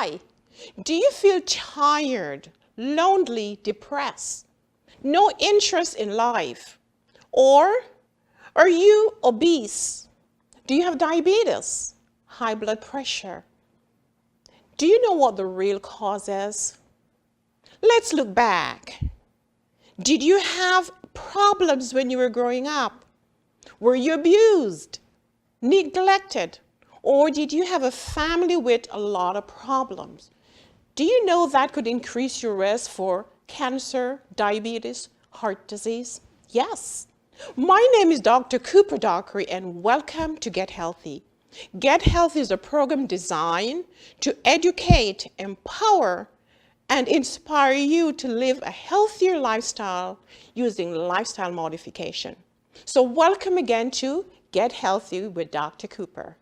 Why? Do you feel tired, lonely, depressed, no interest in life? Or are you obese? Do you have diabetes, high blood pressure? Do you know what the real cause is? Let's look back. Did you have problems when you were growing up? Were you abused, neglected, or did you have a family with a lot of problems? Do you know that could increase your risk for cancer, diabetes, heart disease? Yes. My name is Dr. Cooper Dockery, and welcome to Get Healthy. Get Healthy is a program designed to educate, empower, and inspire you to live a healthier lifestyle using lifestyle modification. So welcome again to Get Healthy with Dr. Cooper.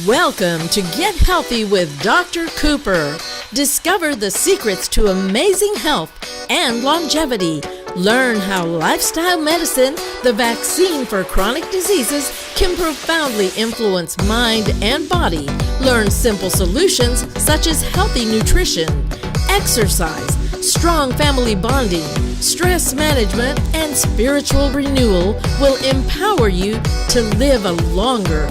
Welcome to Get Healthy with Dr. Cooper. Discover the secrets to amazing health and longevity. Learn how lifestyle medicine, the vaccine for chronic diseases, can profoundly influence mind and body. Learn simple solutions such as healthy nutrition, exercise, strong family bonding, stress management, and spiritual renewal will empower you to live a longer,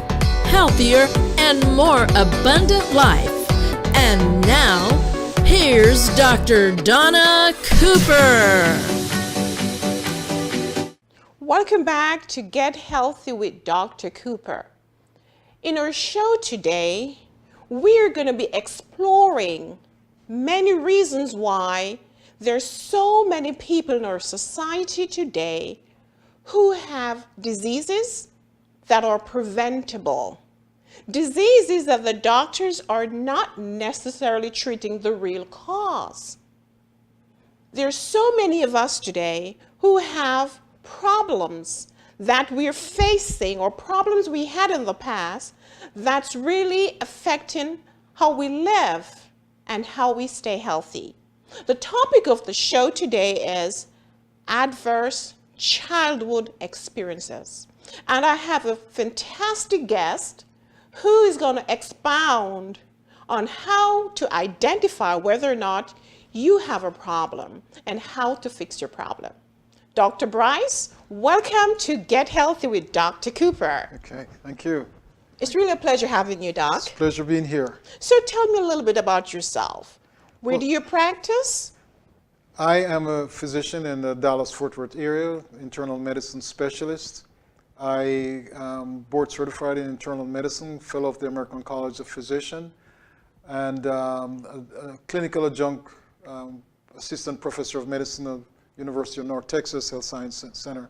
healthier, and more abundant life. And now, here's Dr. Donna Cooper. Welcome back to Get Healthy with Dr. Cooper. In our show today, we're going to be exploring many reasons why there's so many people in our society today who have diseases that are preventable. Diseases that the doctors are not necessarily treating the real cause. There's so many of us today who have problems that we're facing or problems we had in the past that's really affecting how we live and how we stay healthy. The topic of the show today is adverse childhood experiences. And I have a fantastic guest who is going to expound on how to identify whether or not you have a problem and how to fix your problem. Dr. Bryce, welcome to Get Healthy with Dr. Cooper. Okay, thank you. It's really a pleasure having you, Doc. It's a pleasure being here. So tell me a little bit about yourself. Where do you practice? I am a physician in the Dallas-Fort Worth area, internal medicine specialist. I am board certified in internal medicine, fellow of the American College of Physicians, and a clinical adjunct assistant professor of medicine at University of North Texas Health Science Center.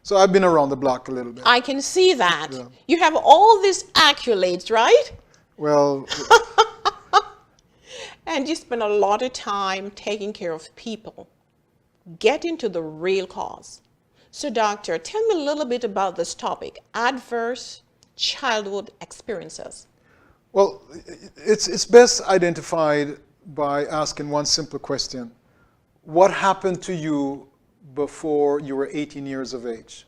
So I've been around the block a little bit. I can see that. Yeah. You have all these accolades, right? Well, and you spend a lot of time taking care of people. Get into the real cause. So doctor, tell me a little bit about this topic, adverse childhood experiences. well, it's best identified by asking one simple question. What happened to you before you were 18 years of age?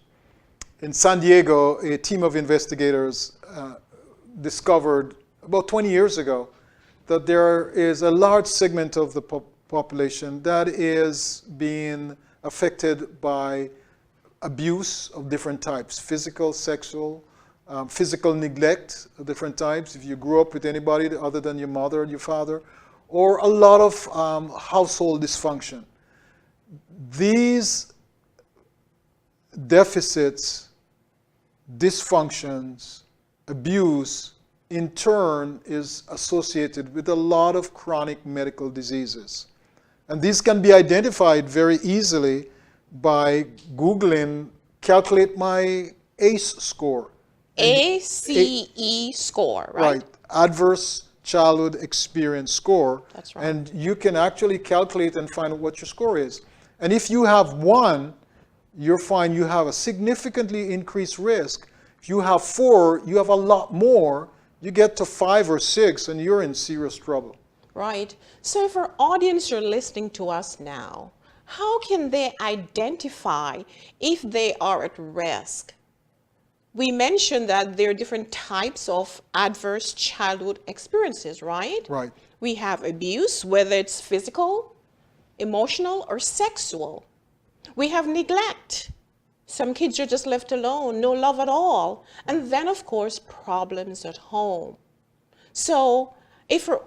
In San Diego, a team of investigators discovered about 20 years ago that there is a large segment of the population that is being affected by abuse of different types, physical, sexual, physical neglect of different types, if you grew up with anybody other than your mother or your father, or a lot of household dysfunction. These deficits, dysfunctions, abuse, in turn is associated with a lot of chronic medical diseases. And these can be identified very easily by Googling, calculate my ACE score. ACE score, right? Right, Adverse Childhood Experience Score. That's right. And you can actually calculate and find out what your score is. And if you have 1, you'll find you have a significantly increased risk. If you have 4, you have a lot more. You get to 5 or 6 and you're in serious trouble. Right. So if our audience are listening to us now, how can they identify if they are at risk? we mentioned that there are different types of adverse childhood experiences, right? Right. We have abuse, whether it's physical, emotional, or sexual. We have neglect. Some kids are just left alone, no love at all. And then, of course, problems at home. So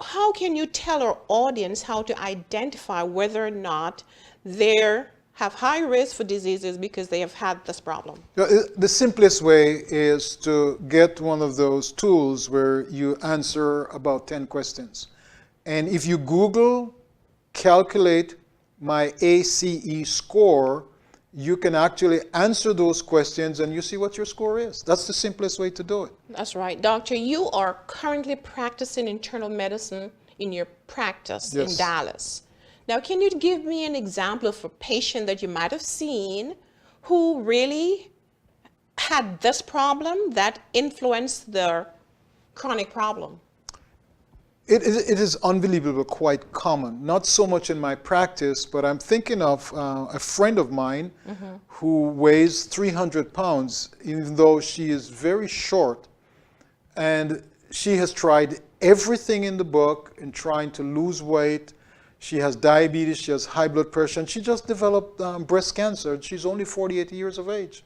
how can you tell our audience how to identify whether or not they have high risk for diseases because they have had this problem? The simplest way is to get one of those tools where you answer about 10 questions. And if you Google, calculate my ACE score, you can actually answer those questions and you see what your score is. That's the simplest way to do it. That's right. Doctor, you are currently practicing internal medicine in your practice in Yes. Dallas. Now, can you give me an example of a patient that you might have seen who really had this problem that influenced their chronic problem? It is unbelievable, quite common. Not so much in my practice, but I'm thinking of a friend of mine who weighs 300 pounds, even though she is very short. And she has tried everything in the book in trying to lose weight. She has diabetes, she has high blood pressure, and she just developed breast cancer. She's only 48 years of age.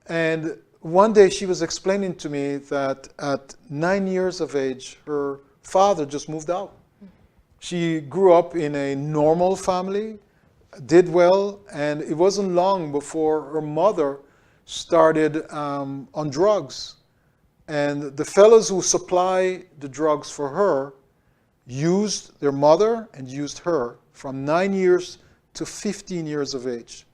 And one day she was explaining to me that at 9 years of age, her father just moved out. She grew up in a normal family, did well, and it wasn't long before her mother started on drugs. And the fellows who supply the drugs for her used their mother and used her from 9 years to 15 years of age.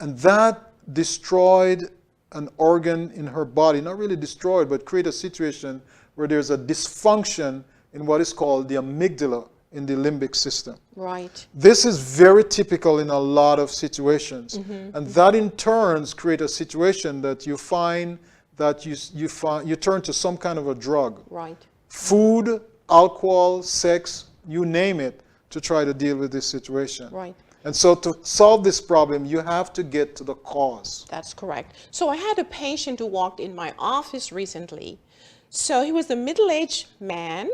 And that destroyed an organ in her body, not really destroyed, but create a situation where there's a dysfunction in what is called the amygdala in the limbic system. Right. This is very typical in a lot of situations. And that in turns create a situation that you find that you turn to some kind of a drug. Right. Food, alcohol, sex, you name it, to try to deal with this situation. Right. And so to solve this problem, you have to get to the cause. That's correct. So I had a patient who walked in my office recently. So he was a middle-aged man.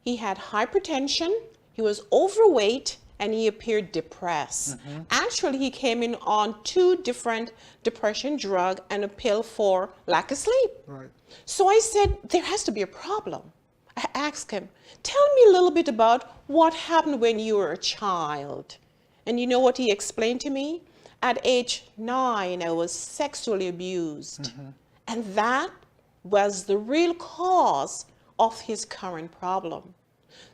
He had hypertension. He was overweight, and he appeared depressed. Actually, he came in on 2 different depression drugs and a pill for lack of sleep. Right. So I said, there has to be a problem. I asked him, tell me a little bit about what happened when you were a child. And you know what he explained to me? At age 9, I was sexually abused. And that was the real cause of his current problem.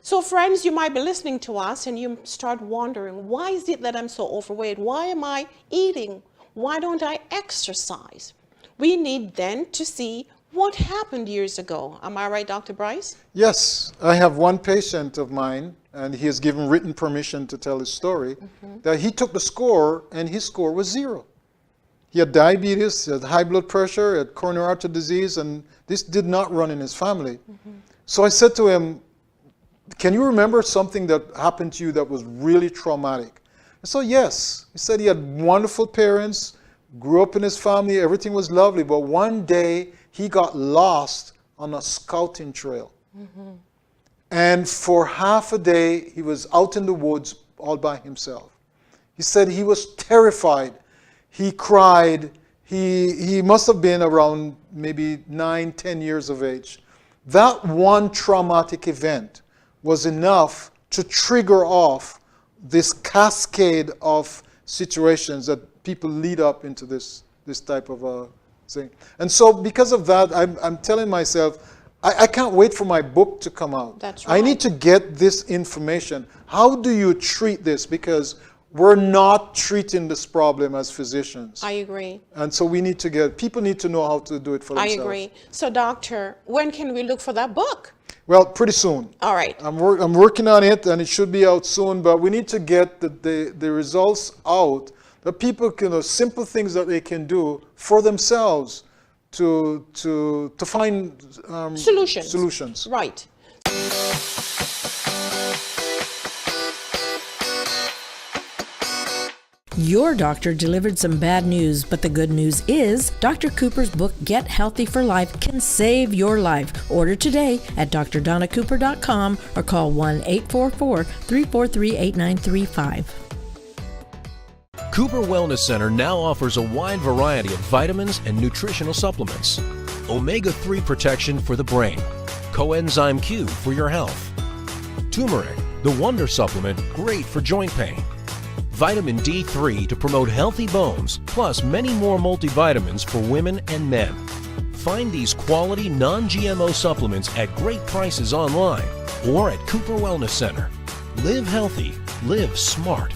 So friends, you might be listening to us and you start wondering, why is it that I'm so overweight? Why am I eating? Why don't I exercise? We need then to see what happened years ago. Am I right, Dr. Bryce? Yes, I have one patient of mine, and he has given written permission to tell his story, that he took the score and his score was 0. He had diabetes, he had high blood pressure, he had coronary artery disease, and this did not run in his family. So I said to him, can you remember something that happened to you that was really traumatic? And so yes, he said he had wonderful parents, grew up in his family, everything was lovely, but one day he got lost on a scouting trail. And for half a day, he was out in the woods all by himself. He said he was terrified. He cried. He must have been around maybe 9, 10 years of age. That one traumatic event was enough to trigger off this cascade of situations that people lead up into this type of a thing. And so because of that, I'm telling myself, I can't wait for my book to come out. That's I right. need to get this information. How do you treat this? Because we're not treating this problem as physicians. I agree. And so people need to know how to do it for I themselves. agree. So doctor, when can we look for that book? Well, pretty soon. All right. I'm working on it, and it should be out soon, but we need to get the results out, that people can, simple things that they can do for themselves to find solutions. Right. Your doctor delivered some bad news, but the good news is Dr. Cooper's book, Get Healthy for Life, can save your life. Order today at drdonnacooper.com or call 1-844-343-8935. Cooper Wellness Center now offers a wide variety of vitamins and nutritional supplements. Omega-3 protection for the brain. Coenzyme Q for your health. Turmeric, the Wonder Supplement, great for joint pain. Vitamin D3 to promote healthy bones, plus many more multivitamins for women and men. Find these quality non-GMO supplements at great prices online or at Cooper Wellness Center. Live healthy, live smart.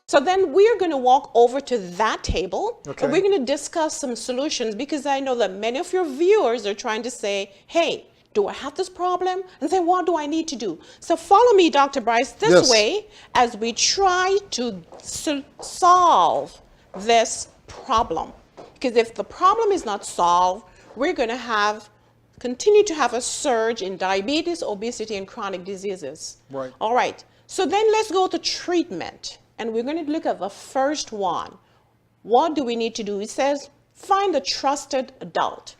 So then we're going to walk over to that table, Okay. and we're going to discuss some solutions, because I know that many of your viewers are trying to say, hey, do I have this problem? And say, what do I need to do? So follow me, Dr. Bryce, this Yes. way as we try to solve this problem. Because if the problem is not solved, we're going to continue to have a surge in diabetes, obesity, and chronic diseases. Right. All right. So then let's go to treatment. And we're going to look at the first one. What do we need to do? It says, find a trusted adult.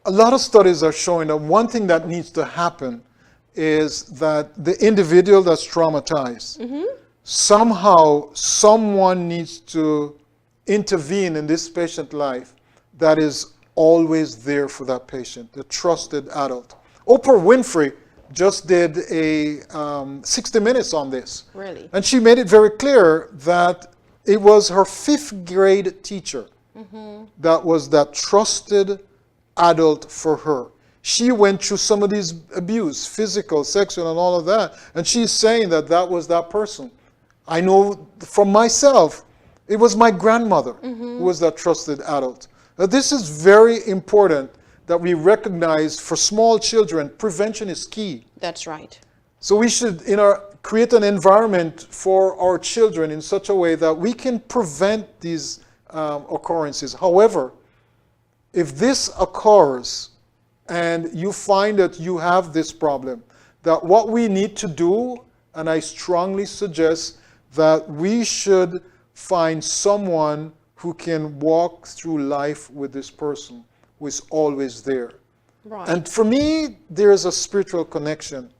A lot of studies are showing that one thing that needs to happen is that the individual that's traumatized, somehow someone needs to intervene in this patient's life that is always there for that patient, a trusted adult. Oprah Winfrey just did a 60 Minutes on this. Really? And she made it very clear that it was her 5th grade teacher that was that trusted adult for her. She went through some of these abuse, physical, sexual, and all of that. And she's saying that that was that person. I know from myself, it was my grandmother who was that trusted adult. Now, this is very important that we recognize for small children, prevention is key. That's right. So we should create an environment for our children in such a way that we can prevent these occurrences. However, if this occurs and you find that you have this problem, that what we need to do, and I strongly suggest that we should find someone who can walk through life with this person, who is always there. Right. And for me, there's a spiritual connection.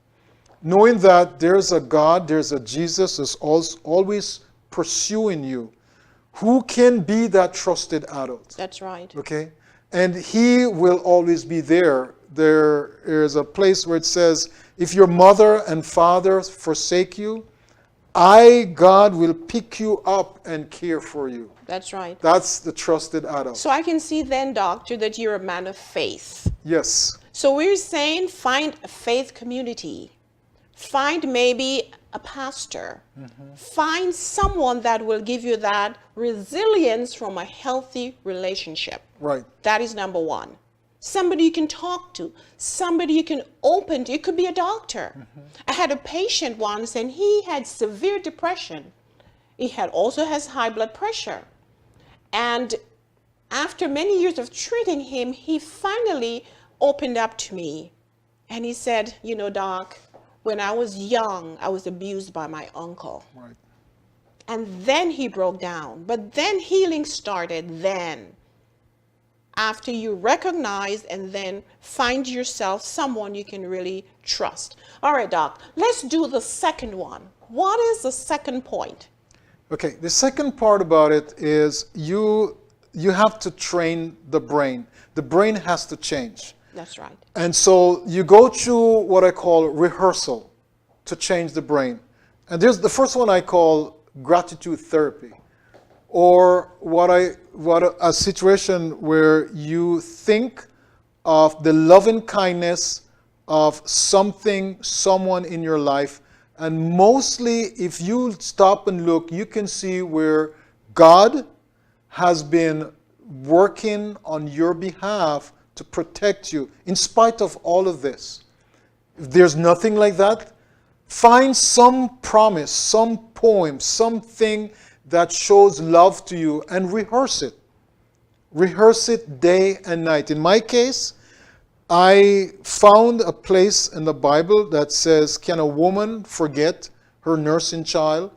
Knowing that there's a God, there's a Jesus who's always pursuing you, who can be that trusted adult. That's right. Okay? And he will always be there. There is a place where it says, if your mother and father forsake you, I, God, will pick you up and care for you. That's right. That's the trusted adult. So I can see then, doctor, that you're a man of faith. Yes. So we're saying find a faith community. Find maybe a pastor. Find someone that will give you that resilience from a healthy relationship. Right. That is number one. Somebody you can talk to, somebody you can open to. It could be a doctor. I had a patient once, and he had severe depression. He also has high blood pressure. And after many years of treating him, he finally opened up to me. And he said, you know, doc, when I was young, I was abused by my uncle. Right. And then he broke down. But then healing started then. After you recognize and then find yourself someone you can really trust. All right, doc, let's do the second one. What is the second point? Okay, the second part about it is you have to train the brain. The brain has to change. That's right. And so you go through what I call rehearsal to change the brain. And there's the first one I call gratitude therapy, or a situation where you think of the loving kindness of someone in your life. And mostly, if you stop and look, you can see where God has been working on your behalf to protect you in spite of all of this. If there's nothing like that, find some promise, some poem, something that shows love to you, and rehearse it. Rehearse it day and night. In my case, I found a place in the Bible that says, can a woman forget her nursing child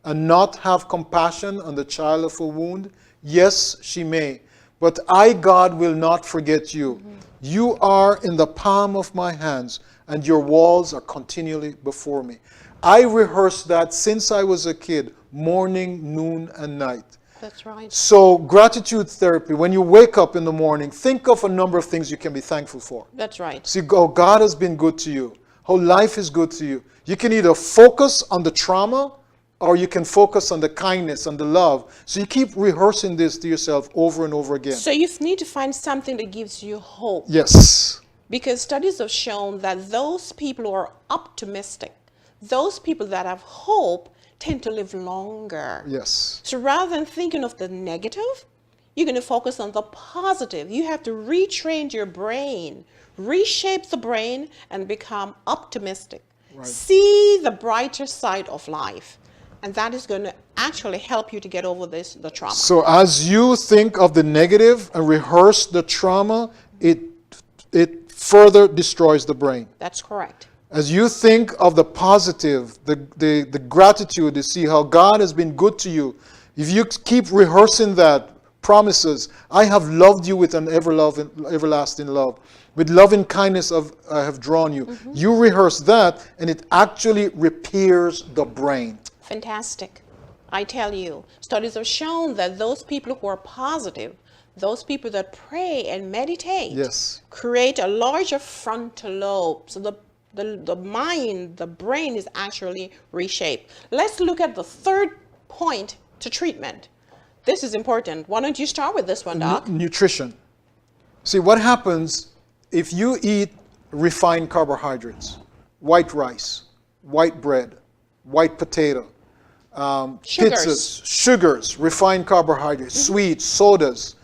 and not have compassion on the child of her wound? Yes, she may. But I, God, will not forget you. You are in the palm of my hands, and your walls are continually before me. I rehearsed that since I was a kid, morning, noon, and night. That's right. So gratitude therapy, when you wake up in the morning, think of a number of things you can be thankful for. That's right. See, oh, God has been good to you. How life is good to you. You can either focus on the trauma or you can focus on the kindness and the love. So you keep rehearsing this to yourself over and over again. So you need to find something that gives you hope. Yes. Because studies have shown that those people who are optimistic, those people that have hope, tend to live longer. Yes. So rather than thinking of the negative, you're going to focus on the positive. You have to retrain your brain, reshape the brain, and become optimistic. Right. See the brighter side of life. And that is going to actually help you to get over the trauma. So as you think of the negative and rehearse the trauma, it further destroys the brain. That's correct. As you think of the positive, the gratitude to see how God has been good to you, if you keep rehearsing that, promises, I have loved you with an everlasting love. With loving kindness I have drawn you. You rehearse that, and it actually repairs the brain. Fantastic. I tell you, studies have shown that those people who are positive, those people that pray and meditate, Yes. create a larger frontal lobe. So the mind, the brain is actually reshaped. Let's look at the third point to treatment. This is important. Why don't you start with this one, Doc? Nutrition. See, what happens if you eat refined carbohydrates, white rice, white bread, white potato, pizzas, sugars, refined carbohydrates, sweets, sodas.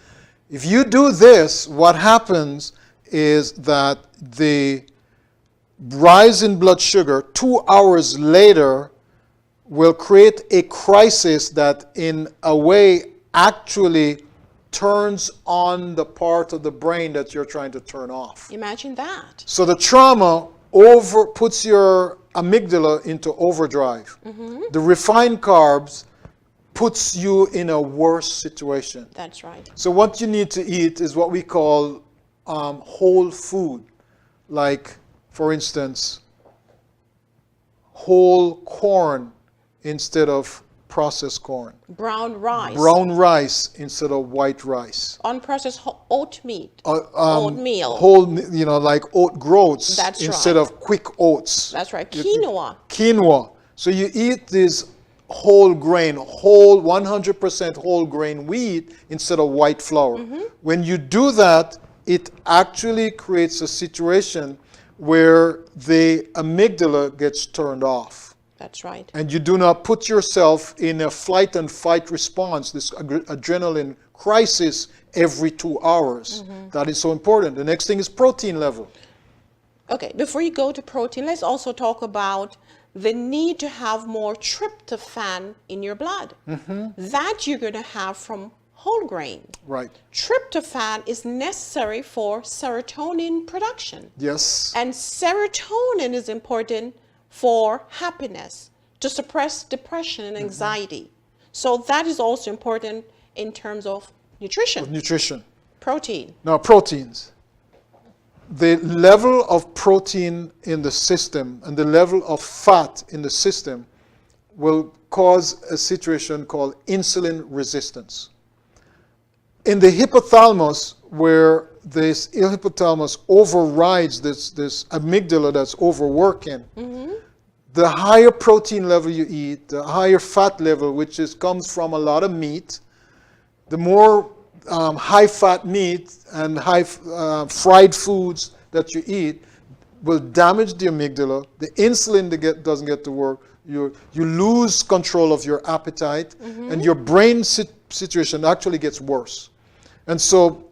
If you do this, what happens is that the rise in blood sugar 2 hours later will create a crisis that in a way actually turns on the part of the brain that you're trying to turn off. Imagine that. So the trauma puts your amygdala into overdrive. The refined carbs puts you in a worse situation. That's right. So what you need to eat is what we call whole food. Like, for instance, whole corn instead of processed corn. Brown rice. Brown rice instead of white rice. Unprocessed oat meat. Oatmeal. Oatmeal. Like oat groats That's instead right. of quick oats. That's right. Quinoa. Quinoa. So you eat this whole grain, 100% whole grain wheat instead of white flour. When you do that, it actually creates a situation where the amygdala gets turned off. That's right. And you do not put yourself in a flight and fight response, this adrenaline crisis every 2 hours. That is so important. The next thing is protein level. Okay, before you go to protein, let's also talk about the need to have more tryptophan in your blood. That you're going to have from whole grain. Right. Tryptophan is necessary for serotonin production. Yes. And serotonin is important for happiness, to suppress depression and anxiety. So that is also important in terms of nutrition. Nutrition. Protein. Now, proteins. The level of protein in the system and the level of fat in the system will cause a situation called insulin resistance. In the hypothalamus, where this hypothalamus overrides this amygdala that's overworking, the higher protein level you eat, the higher fat level, which comes from a lot of meat, the more high-fat meat and high fried foods that you eat will damage the amygdala. The insulin doesn't get to work. You lose control of your appetite, and your brain situation actually gets worse. And so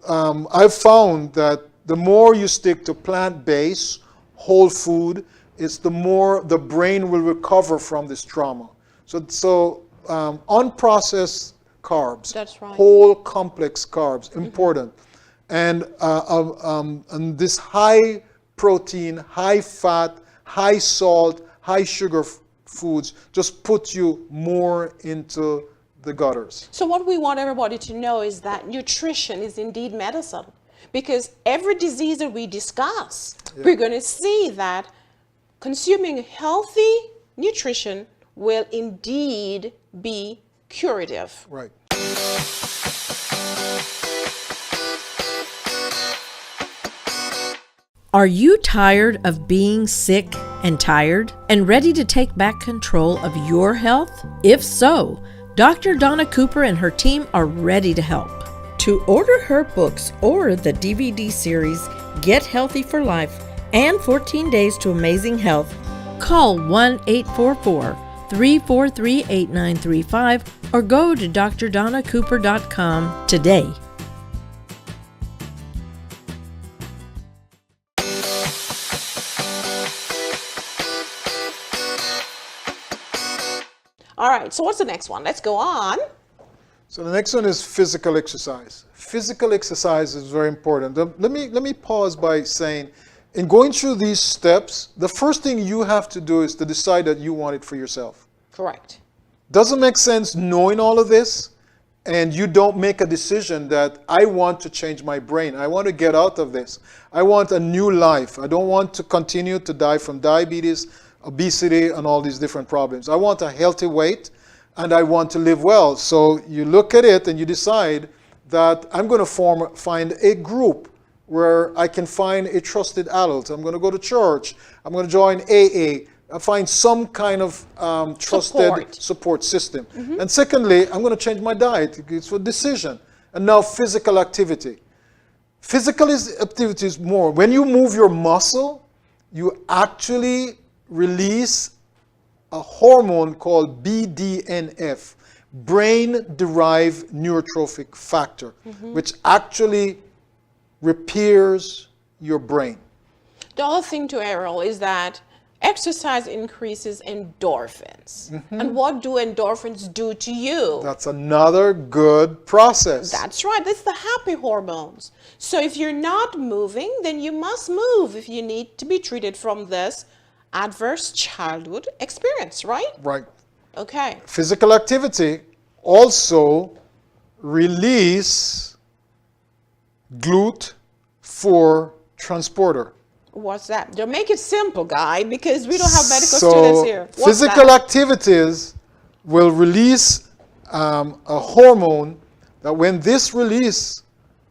I've found that the more you stick to plant-based, whole food, it's the more the brain will recover from this trauma. So unprocessed carbs, That's right. whole complex carbs, important. and this high protein, high fat, high salt, high sugar foods just put you more into the gutters. So what we want everybody to know is that nutrition is indeed medicine. Because every disease that we discuss, we're going to see that consuming healthy nutrition will indeed be curative. Right. Are you tired of being sick and tired and ready to take back control of your health? If so, Dr. Donna Cooper and her team are ready to help. To order her books or the DVD series Get Healthy for Life and 14 Days to Amazing Health, call 1-844-343-8935 or go to drdonnacooper.com today. All right, so what's the next one? Let's go on. So the next one is physical exercise. Physical exercise is very important. Let me pause by saying, in going through these steps, the first thing you have to do is to decide that you want it for yourself. Correct. Doesn't make sense knowing all of this and you don't make a decision that I want to change my brain. I want to get out of this. I want a new life. I don't want to continue to die from diabetes, obesity, and all these different problems. I want a healthy weight and I want to live well. So you look at it and you decide that I'm going to find a group where I can find a trusted adult. I'm going to go to church. I'm going to join AA. Find some kind of trusted support system. And secondly, I'm going to change my diet. It's a decision. And now physical activity. Physical activity is more. When you move your muscle, you actually release a hormone called BDNF, brain-derived neurotrophic factor, which actually repairs your brain. The other thing to Errol is that exercise increases endorphins. And what do endorphins do to you? That's another good process. That's right. That's the happy hormones. So if you're not moving, then you must move if you need to be treated from this adverse childhood experience, right? Right. Okay. Physical activity also release GLUT4 transporter. What's that? Don't make it simple, guy, because we don't have medical students here. What's Physical that? activities will release a hormone that when this release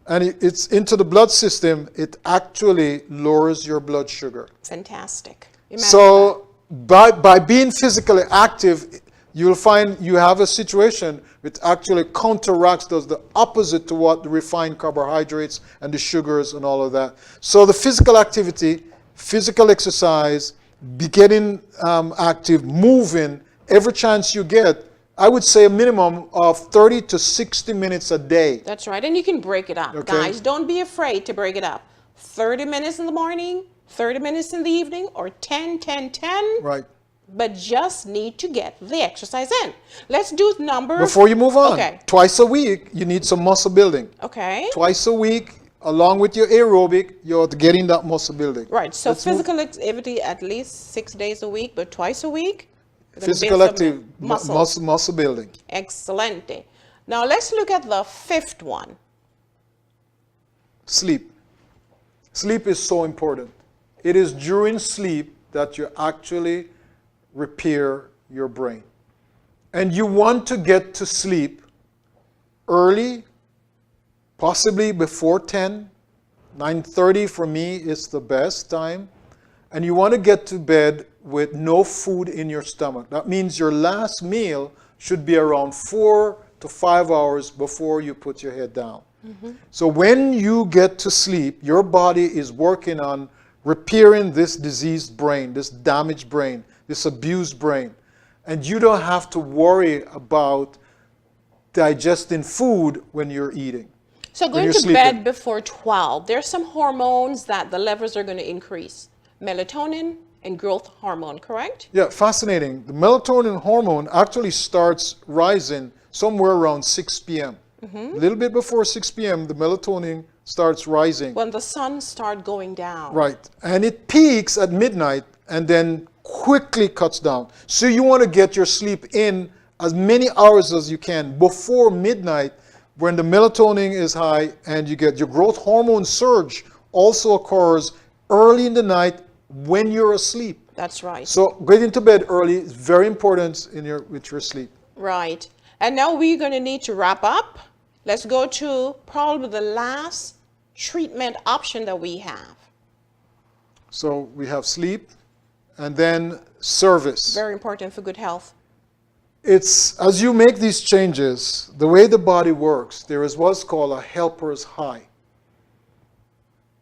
and it's into the blood system, it actually lowers your blood sugar. Fantastic. Imagine So by being physically active, you'll find you have a situation which actually counteracts, does the opposite to what the refined carbohydrates and the sugars and all of that. So the physical activity, physical exercise, be getting active, moving, every chance you get, I would say a minimum of 30 to 60 minutes a day. That's right. And you can break it up. Okay. Guys, don't be afraid to break it up. 30 minutes in the morning, 30 minutes in the evening, or 10, 10, 10. Right. But just need to get the exercise in. Let's do numbers. Before you move on, Okay. twice a week, you need some muscle building. Okay. Twice a week, along with your aerobic, you're getting that muscle building. Right. So Let's move- physical activity at least 6 days a week, but twice a week. we're gonna Physical build some activity, muscle building. Excelente. Now let's look at the fifth one. Sleep. Sleep is so important. It is during sleep that you actually repair your brain. And you want to get to sleep early, possibly before 10. 9:30 for me is the best time. And you want to get to bed with no food in your stomach. That means your last meal should be around 4 to 5 hours before you put your head down. So when you get to sleep, your body is working on repairing this diseased brain, this damaged brain, this abused brain. And you don't have to worry about digesting food when you're eating. So when going you're to sleeping. bed before 12, there's some hormones that the levels are going to increase. Melatonin and growth hormone, correct? Yeah, fascinating. The melatonin hormone actually starts rising somewhere around 6 p.m. A little bit before 6 p.m., the melatonin starts rising. When the sun starts going down. Right. And it peaks at midnight and then quickly cuts down. So you want to get your sleep in as many hours as you can before midnight, when the melatonin is high, and you get your growth hormone surge also occurs early in the night when you're asleep. That's right. So getting to bed early is very important with your sleep. Right. And now we're going to need to wrap up. Let's go to probably the last treatment option that we have. So we have sleep and then service. Very important for good health. It's, as you make these changes, the way the body works, there is what's called a helper's high.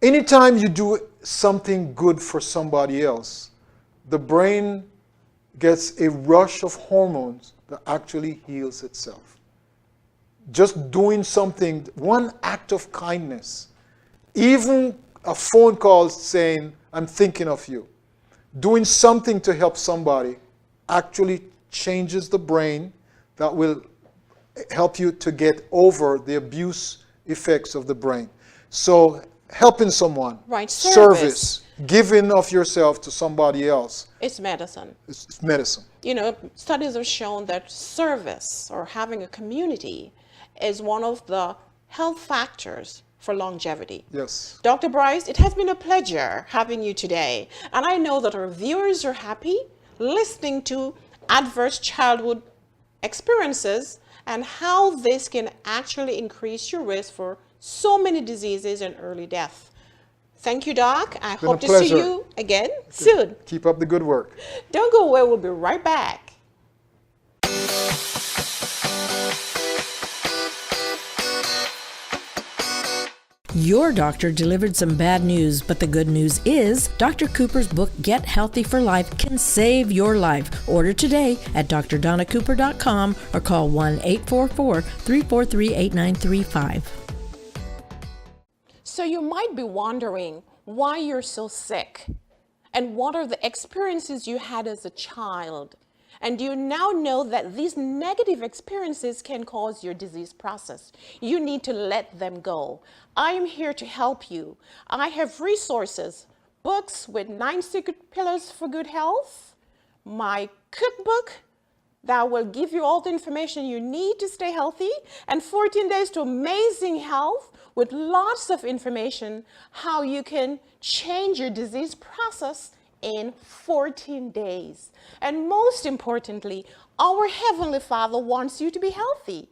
Anytime you do something good for somebody else, the brain gets a rush of hormones that actually heals itself. Just doing something, one act of kindness, even a phone call saying, I'm thinking of you, doing something to help somebody actually changes the brain that will help you to get over the abuse effects of the brain. So helping someone, right, service, giving of yourself to somebody else. It's medicine. It's medicine. You know, studies have shown that service or having a community is one of the health factors for longevity. Yes. Dr. Bryce, it has been a pleasure having you today. And I know that our viewers are happy listening to adverse childhood experiences and how this can actually increase your risk for so many diseases and early death. Thank you, Doc. I hope to see you again soon. Keep up the good work. Don't go away. We'll be right back. Your doctor delivered some bad news, but the good news is Dr. Cooper's book, Get Healthy for Life, can save your life. Order today at drdonnacooper.com or call 1-844-343-8935. So you might be wondering why you're so sick and what are the experiences you had as a child. And you now know that these negative experiences can cause your disease process. You need to let them go. I am here to help you. I have resources, books with 9 secret pillars for good health, my cookbook that will give you all the information you need to stay healthy, and 14 days to amazing health with lots of information how you can change your disease process in 14 days. And most importantly, our Heavenly Father wants you to be healthy.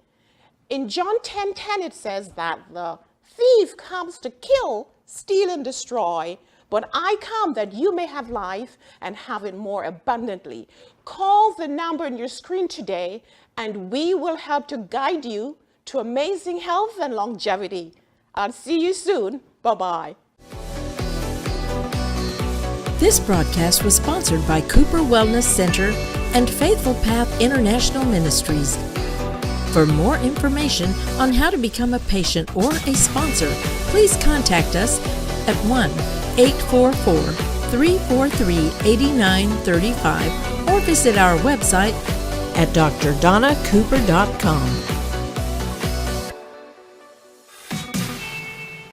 In John 10:10, it says that the thief comes to kill, steal, and destroy, but I come that you may have life and have it more abundantly. Call the number on your screen today, and we will help to guide you to amazing health and longevity. I'll see you soon. Bye-bye. This broadcast was sponsored by Cooper Wellness Center and Faithful Path International Ministries. For more information on how to become a patient or a sponsor, please contact us at 1-844-343-8935 or visit our website at drdonnacooper.com.